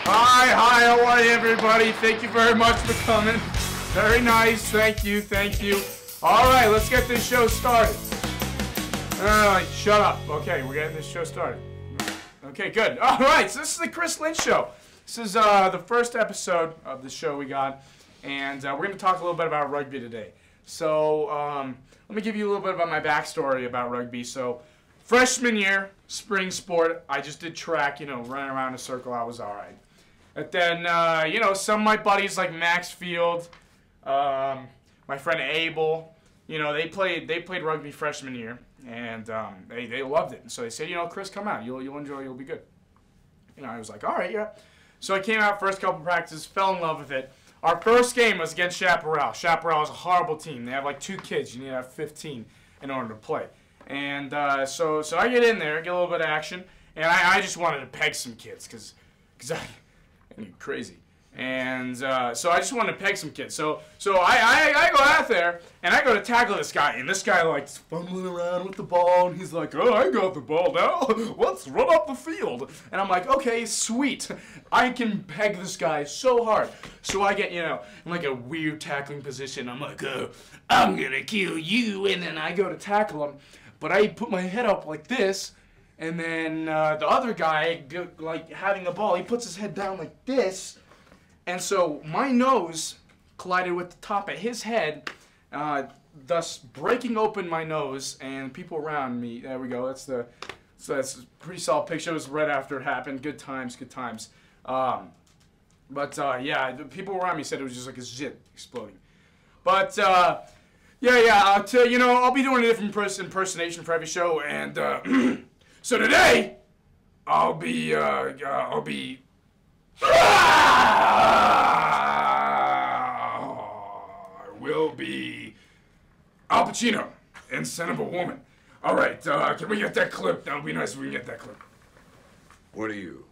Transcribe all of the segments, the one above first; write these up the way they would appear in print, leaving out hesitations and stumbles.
Hi, how are you, everybody? Thank you very much for coming. Very nice, thank you. All right, let's get this show started. Shut up. Okay, we're getting this show started. Okay, good. All right, so this is the Chris Linn Show. This is the first episode of the show we got, and we're going to talk a little bit about rugby today. So let me give you a little bit about my backstory about rugby. So freshman year, spring sport, I just did track, running around in a circle. I was all right. But then, some of my buddies like Max Field, my friend Abel, they played rugby freshman year, and they loved it. And so they said, Chris, come out. You'll enjoy it. You'll be good. I was like, all right, yeah. So I came out first couple practices, fell in love with it. Our first game was against Chaparral. Chaparral is a horrible team. They have like 2 kids. You need to have 15 in order to play. And so I get in there, get a little bit of action, and I just wanted to peg some kids because you're crazy. And so I just wanted to peg some kids. So I go out there, and I go to tackle this guy, and this guy like fumbling around with the ball, and he's like, oh, I got the ball now. Let's run up the field. And I'm like, okay, sweet. I can peg this guy so hard. So I get, in like a weird tackling position. I'm like, I'm going to kill you. And then I go to tackle him, but I put my head up like this. And then the other guy, like having the ball, he puts his head down like this. And so my nose collided with the top of his head, thus breaking open my nose and people around me. There we go. That's a pretty solid picture. It was right after it happened. Good times. Yeah, the people around me said it was just like a zit exploding. But I'll be doing a different impersonation for every show, and so today I will be Al Pacino in Son of a Woman. All right, can we get that clip? That would be nice if we can get that clip. What are you,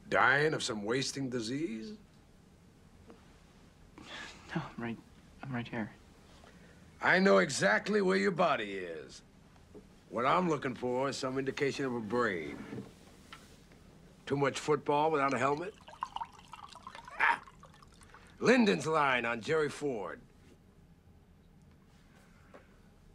dying of some wasting disease? No, I'm right here. I know exactly where your body is. What I'm looking for is some indication of a brain. Too much football without a helmet? Ha! Lyndon's line on Jerry Ford.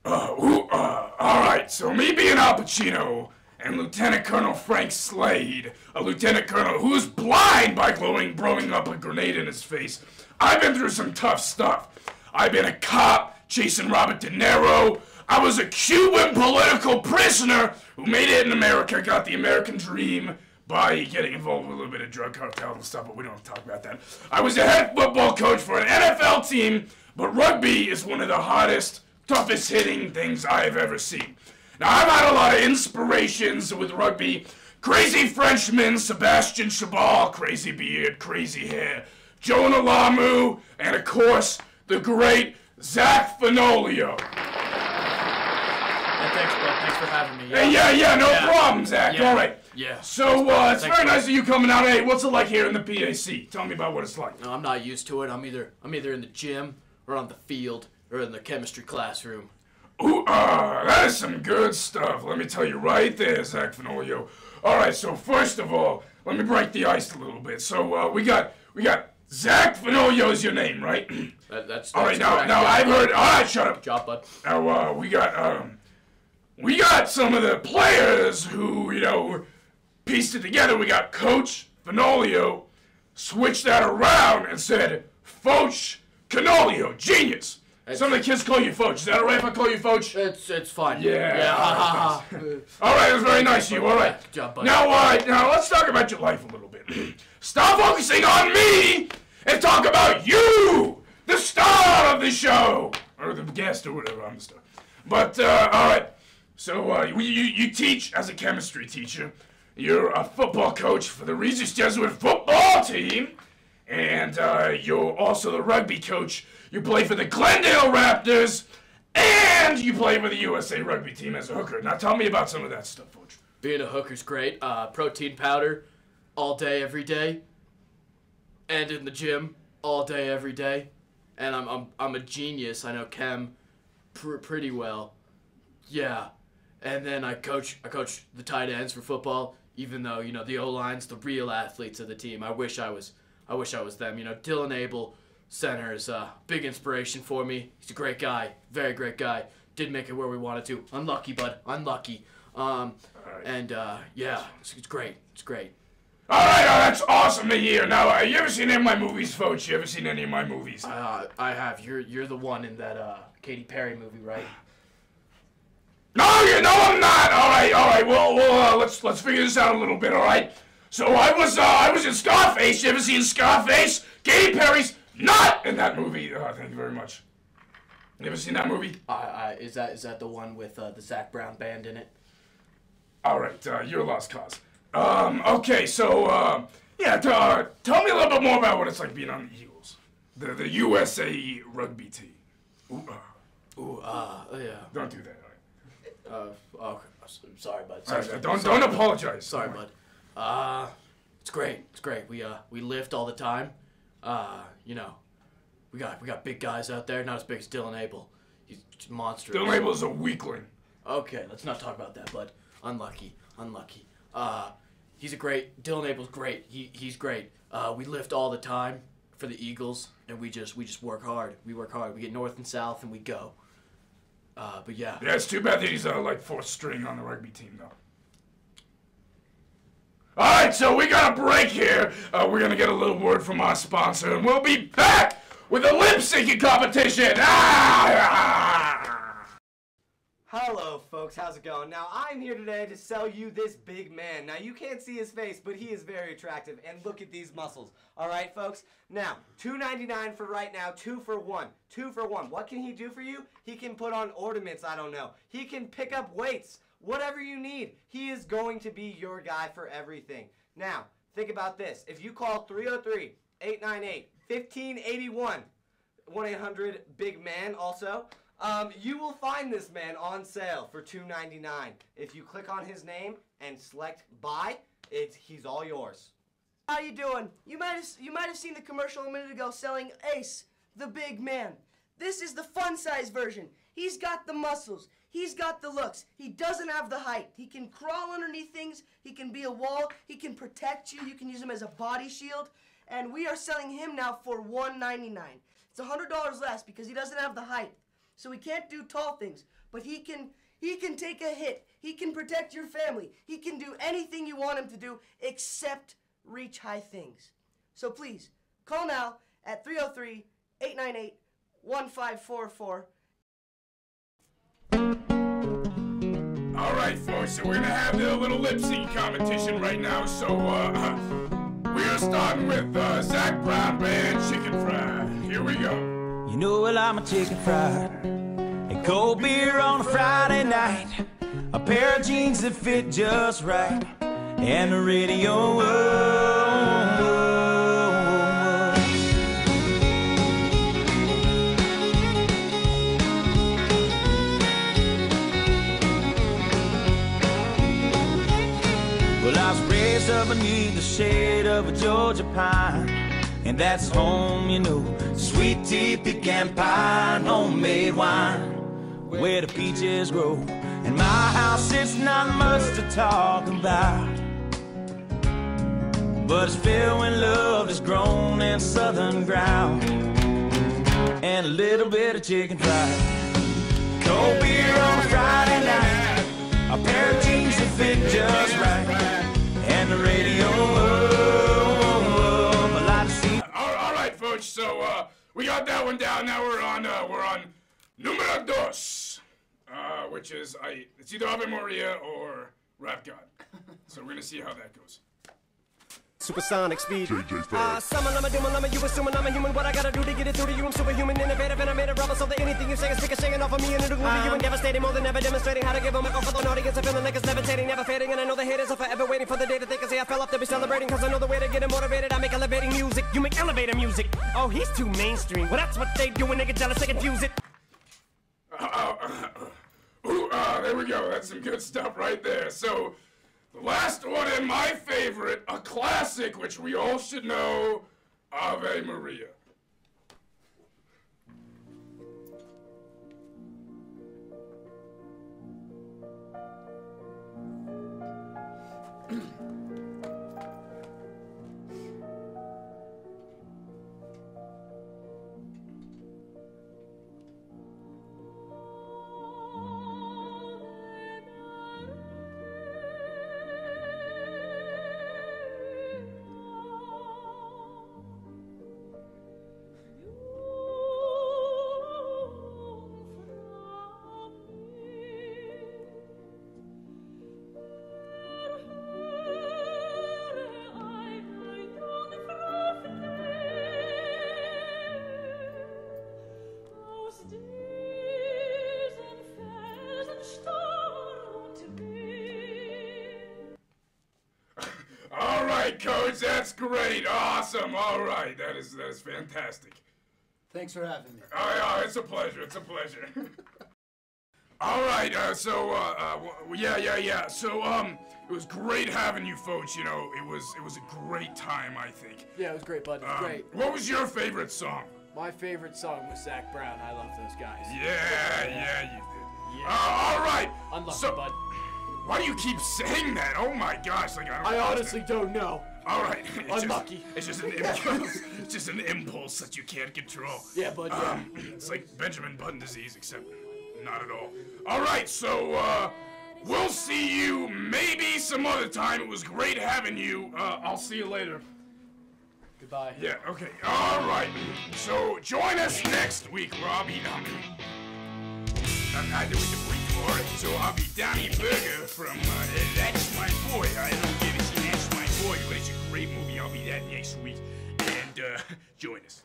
All right, so me being Al Pacino and Lieutenant Colonel Frank Slade, a lieutenant colonel who's blind by blowing up a grenade in his face, I've been through some tough stuff. I've been a cop chasing Robert De Niro. I was a Cuban political prisoner who made it in America, got the American dream by getting involved with a little bit of drug cartel and stuff, but we don't have to talk about that. I was a head football coach for an NFL team, but rugby is one of the hottest, toughest hitting things I've ever seen. Now, I've had a lot of inspirations with rugby. Crazy Frenchman, Sebastian Chabal, crazy beard, crazy hair, Jonah Lamu, and of course, the great Zach Finolio. Thanks, bud. Thanks for having me. Yeah, no problem, Zach. Yeah. All right. Yeah. So, it's very nice of you coming out. Hey, what's it like here in the PAC? Tell me about what it's like. No, I'm not used to it. I'm either in the gym or on the field or in the chemistry classroom. Ooh, that is some good stuff. Let me tell you right there, Zach Finolio. All right, so first of all, let me break the ice a little bit. So, we got Zach Finolio is your name, right? That's all right. Correct. Now I've heard. All right, shut up. Good job, bud. Now, we got some of the players who, pieced it together. We got Coach Finolio, switched that around and said, Foch Canolio, genius. Some of the kids call you Foch. Is that all right if I call you Foch? It's fine. Yeah. All right, it was very nice of you. All right. Good job, buddy. Now let's talk about your life a little bit. Stop focusing on me and talk about you, the star of the show, or the guest, or whatever. I'm the star. But all right. So you teach as a chemistry teacher. You're a football coach for the Regis Jesuit football team, and you're also the rugby coach. You play for the Glendale Raptors, and you play for the USA rugby team as a hooker. Now tell me about some of that stuff, Coach. Being a hooker's great. Protein powder all day, every day, and in the gym all day, every day. And I'm a genius. I know chem pretty well. Yeah. And then I coach the tight ends for football, even though, you know, the O-line's the real athletes of the team. I wish I was them. You know, Dylan Abel, center, is a big inspiration for me. He's a great guy, very great guy. Didn't make it where we wanted to. Unlucky, bud. Unlucky. Yeah, it's great. It's great. All right, that's awesome to hear. Now, you ever seen any of my movies, folks? You ever seen any of my movies? I have. You're the one in that Katy Perry movie, right? No, I'm not. All right. Well, let's figure this out a little bit. All right. So I was in Scarface. You ever seen Scarface? Katy Perry's not in that movie. Thank you very much. You ever seen that movie? Is that the one with the Zac Brown band in it? All right. You're a lost cause. Okay. So tell me a little bit more about what it's like being on the Eagles, the USA rugby team. Yeah. Don't do that. Okay. Sorry, bud. Don't apologize. Sorry, bud. It's great. It's great. We lift all the time. You know, we got big guys out there. Not as big as Dylan Abel. He's monstrous. Dylan Abel's a weakling. Okay, let's not talk about that, bud. Unlucky. Dylan Abel's great. He's great. We lift all the time for the Eagles, and we just work hard. We work hard. We get north and south, and we go. But yeah. Yeah, it's too bad that he's like fourth string on the rugby team, though. All right, so we got a break here. We're gonna get a little word from our sponsor, and we'll be back with a lip syncing competition. Hello, folks. How's it going? Now, I'm here today to sell you this big man. Now, you can't see his face, but he is very attractive, and look at these muscles. All right, folks? Now, $2.99 for right now, 2 for 1. 2 for 1. What can he do for you? He can put on ornaments, I don't know. He can pick up weights. Whatever you need, he is going to be your guy for everything. Now, think about this. If you call 303-898-1581, 1-800-BIG-MAN also, you will find this man on sale for $2.99. If you click on his name and select buy, he's all yours. How you doing? You might have seen the commercial a minute ago selling Ace, the big man. This is the fun size version. He's got the muscles. He's got the looks. He doesn't have the height. He can crawl underneath things. He can be a wall. He can protect you. You can use him as a body shield. And we are selling him now for $199. It's $100 less because he doesn't have the height. So he can't do tall things, but he can take a hit. He can protect your family. He can do anything you want him to do except reach high things. So please, call now at 303-898-1544. All right, folks, so we're gonna have a little lip sync competition right now. So we're starting with Zac Brown Band Chicken Fried. Here we go. You know, well, I'm a chicken fried, and cold beer on a Friday night, a pair of jeans that fit just right, and the radio. Well, I was raised up beneath the shade of a Georgia pine, and that's home, you know. Sweet tea, pecan pie, and homemade wine, where the peaches grow. In my house, it's not much to talk about, but it's filled when love is grown in southern ground, and a little bit of chicken fried. Cold beer on a Friday night, a pair of jeans that fit just right, and the radio. So we got that one down. Now we're on numero dos, which is it's either Ave Maria or Rap God. So we're gonna see how that goes. Supersonic speed. Summon, I'm a doom, I'm a you assuming I'm a human. What I gotta do to get it through to you? I'm superhuman, innovative, and I made a rubber so that anything you say is singing off of me and it'll glue to you and devastating, more than ever demonstrating how to give a mic for the audience. I'm feeling like it's levitating, never fading, and I know the haters are forever waiting for the day that they can say I fell off to be celebrating, cause I know the way to get it motivated. I make elevating music, you make elevator music. Oh, he's too mainstream. Well, that's what they do when they get jealous, they confuse it. There we go. That's some good stuff right there. So the last one and my favorite, a classic, which we all should know, Ave Maria. All right, Coach, that's great. Awesome. All right, that is fantastic. Thanks for having me. Oh, it's a pleasure. It's a pleasure. All right, yeah. So, it was great having you folks. You know, it was a great time, I think. Yeah, it was great, bud. It was great. What was your favorite song? My favorite song was Zach Brown. I love those guys. Yeah, you did. Yeah. All right. Unlucky, bud. Why do you keep saying that? Oh my gosh! Like I honestly don't know. All right. Unlucky. It's just an impulse. It's just an impulse that you can't control. Yeah, bud. Yeah. It's like Benjamin Button disease, except not at all. All right. So we'll see you maybe some other time. It was great having you. I'll see you later. Goodbye. Yeah. Okay. All right. So join us next week where I'll be I'm not doing the brief for it, so I'll be Donnie Burger from That's My Boy. I don't get it, That's My Boy, but it's a great movie. I'll be that next week, and join us.